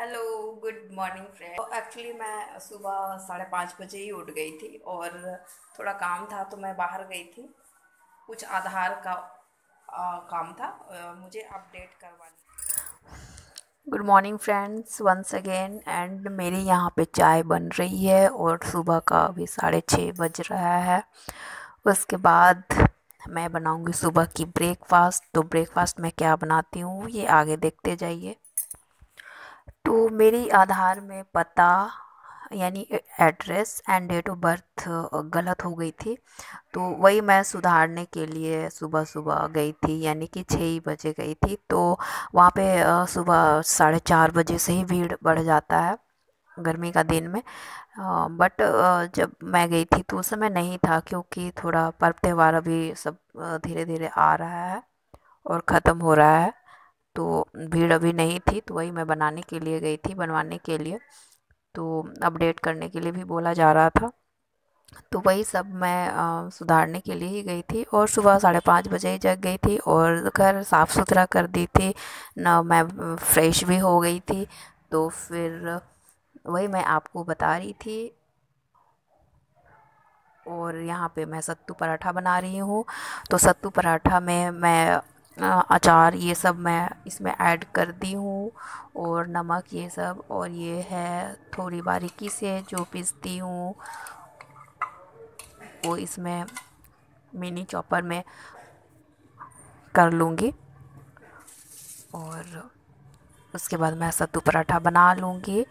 Hello, good morning friend. Actually मैं सुबह 5:30 बजे ही उठ गई थी और थोड़ा काम था तो मैं बाहर गई थी। कुछ आधार का काम था, मुझे अपडेट करवानी। Good morning friends, once again. And मेरी यहाँ पे चाय बन रही है और सुबह का अभी 6:30 बज रहा है। उसके बाद मैं बनाऊँगी सुबह की ब्रेकफास्ट। तो ब्रेकफास्ट में क्या बनाती हूँ ये आगे देखते जाइए। तो मेरी आधार में पता यानी address and date of birth गलत हो गई थी। तो वही मैं सुधारने के लिए सुबह सुबह गई थी, यानी कि 6 ही बजे गई थी। तो वहाँ पे सुबह 4:30 बजे से ही भीड़ बढ़ जाता है गर्मी का दिन में। बट जब मैं गई थी तो उस समय नहीं था, क्योंकि थोड़ा पर्व त्यौहार अभी सब धीरे धीरे आ रहा है और ख़त्म हो रहा है। तो भीड़ अभी नहीं थी, तो वही मैं बनाने के लिए गई थी, बनवाने के लिए। तो अपडेट करने के लिए भी बोला जा रहा था। तो वही सब मैं सुधारने के लिए ही गई थी और सुबह 5:30 बजे ही जग गई थी और घर साफ़ सुथरा कर दी थी ना। मैं फ्रेश भी हो गई थी। तो फिर वही मैं आपको बता रही थी। और यहाँ पे मैं सत्तू पराठा बना रही हूँ। तो सत्तू पराठा में मैं अचार ये सब मैं इसमें ऐड कर दी हूँ और नमक ये सब। और ये है थोड़ी बारीकी से जो पीसती हूँ वो इसमें मिनी चॉपर में कर लूँगी। और उसके बाद मैं सत्तू पराठा बना लूँगी।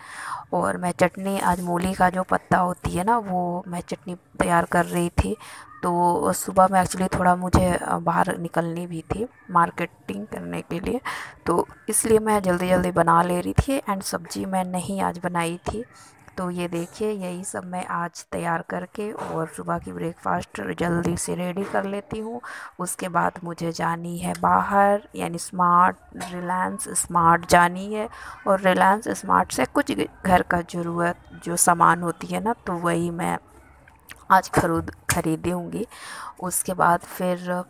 और मैं चटनी, आज मूली का जो पत्ता होती है ना, वो मैं चटनी तैयार कर रही थी। तो सुबह में एक्चुअली थोड़ा मुझे बाहर निकलनी भी थी मार्केटिंग करने के लिए। तो इसलिए मैं जल्दी जल्दी बना ले रही थी एंड सब्ज़ी मैं नहीं आज बनाई थी। तो ये देखिए, यही सब मैं आज तैयार करके और सुबह की ब्रेकफास्ट जल्दी से रेडी कर लेती हूँ। उसके बाद मुझे जानी है बाहर, यानी रिलायंस स्मार्ट जानी है। और रिलायंस स्मार्ट से कुछ घर का ज़रूरत जो सामान होती है ना, तो वही मैं आज खरीदूँगी। उसके बाद फिर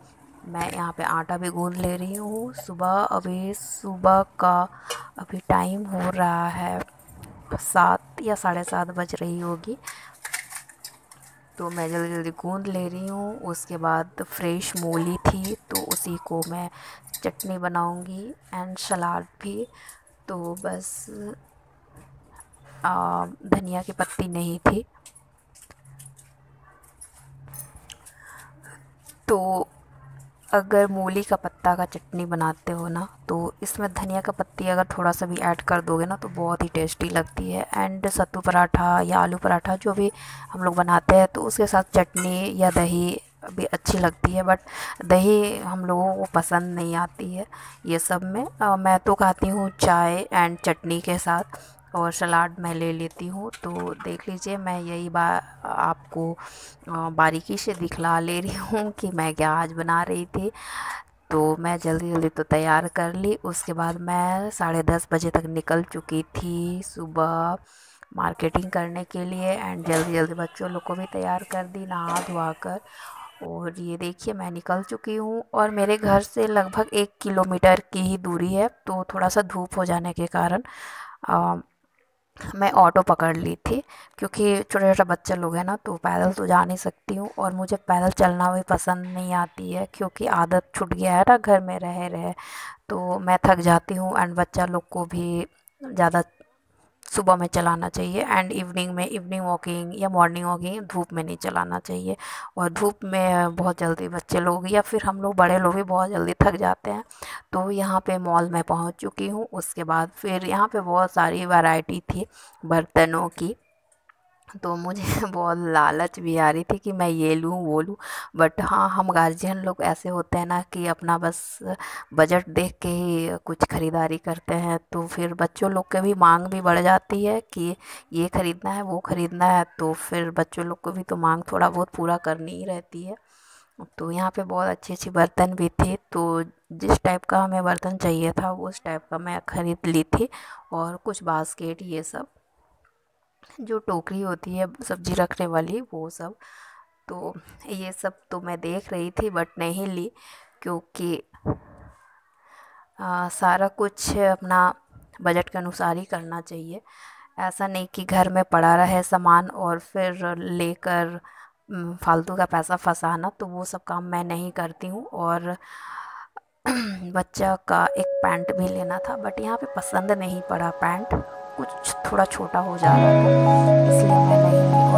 मैं यहाँ पे आटा भी गूँध ले रही हूँ। अभी सुबह का अभी टाइम हो रहा है 7 या 7:30 बज रही होगी। तो मैं जल्दी जल्दी गूँध ले रही हूँ। उसके बाद फ्रेश मूली थी तो उसी को मैं चटनी बनाऊँगी एंड सलाद भी। तो बस धनिया की पत्ती नहीं थी। तो अगर मूली का पत्ता का चटनी बनाते हो ना, तो इसमें धनिया का पत्ती अगर थोड़ा सा भी ऐड कर दोगे ना, तो बहुत ही टेस्टी लगती है। एंड सत्तू पराठा या आलू पराठा जो भी हम लोग बनाते हैं, तो उसके साथ चटनी या दही भी अच्छी लगती है। बट दही हम लोगों को पसंद नहीं आती है ये सब में। मैं तो खाती हूँ चाय एंड चटनी के साथ और सलाद मैं ले लेती हूँ। तो देख लीजिए, मैं यही आपको बारीकी से दिखला ले रही हूँ कि मैं क्या आज बना रही थी। तो मैं जल्दी जल्दी तो तैयार कर ली। उसके बाद मैं 10:30 बजे तक निकल चुकी थी सुबह मार्केटिंग करने के लिए एंड जल्दी जल्दी बच्चों लोग को भी तैयार कर दी नहा धुआ कर। और ये देखिए, मैं निकल चुकी हूँ और मेरे घर से लगभग 1 किलोमीटर की ही दूरी है। तो थोड़ा सा धूप हो जाने के कारण मैं ऑटो पकड़ ली थी, क्योंकि छोटा छोटा बच्चा लोग हैं ना, तो पैदल तो जा नहीं सकती हूँ और मुझे पैदल चलना भी पसंद नहीं आती है, क्योंकि आदत छूट गया है ना घर में रह रहे। तो मैं थक जाती हूँ एंड बच्चा लोग को भी ज़्यादा सुबह में चलाना चाहिए एंड इवनिंग वॉकिंग या मॉर्निंग वॉकिंग धूप में नहीं चलाना चाहिए। और धूप में बहुत जल्दी बच्चे लोग या फिर हम लोग बड़े लोग भी बहुत जल्दी थक जाते हैं। तो यहाँ पे मॉल में पहुँच चुकी हूँ। उसके बाद फिर यहाँ पे बहुत सारी वैरायटी थी बर्तनों की। तो मुझे बहुत लालच भी आ रही थी कि मैं ये लूँ वो लूँ। बट हाँ, हम गार्जियन लोग ऐसे होते हैं ना कि अपना बस बजट देख के ही कुछ ख़रीदारी करते हैं। तो फिर बच्चों लोग के भी मांग भी बढ़ जाती है कि ये ख़रीदना है वो ख़रीदना है। तो फिर बच्चों लोग को भी तो मांग थोड़ा बहुत पूरा करनी ही रहती है। तो यहाँ पे बहुत अच्छी अच्छी बर्तन भी थे। तो जिस टाइप का हमें बर्तन चाहिए था वो उस टाइप का मैं ख़रीद ली थी। और कुछ बास्केट ये सब, जो टोकरी होती है सब्जी रखने वाली, वो सब। तो ये सब तो मैं देख रही थी बट नहीं ली, क्योंकि सारा कुछ अपना बजट के अनुसार ही करना चाहिए। ऐसा नहीं कि घर में पड़ा रहे सामान और फिर लेकर फालतू का पैसा फंसाना, तो वो सब काम मैं नहीं करती हूँ। और बच्चा का एक पैंट भी लेना था, बट यहाँ पे पसंद नहीं पड़ा पैंट, कुछ थोड़ा छोटा हो जा रहा था, इसलिए मैं नहीं ली।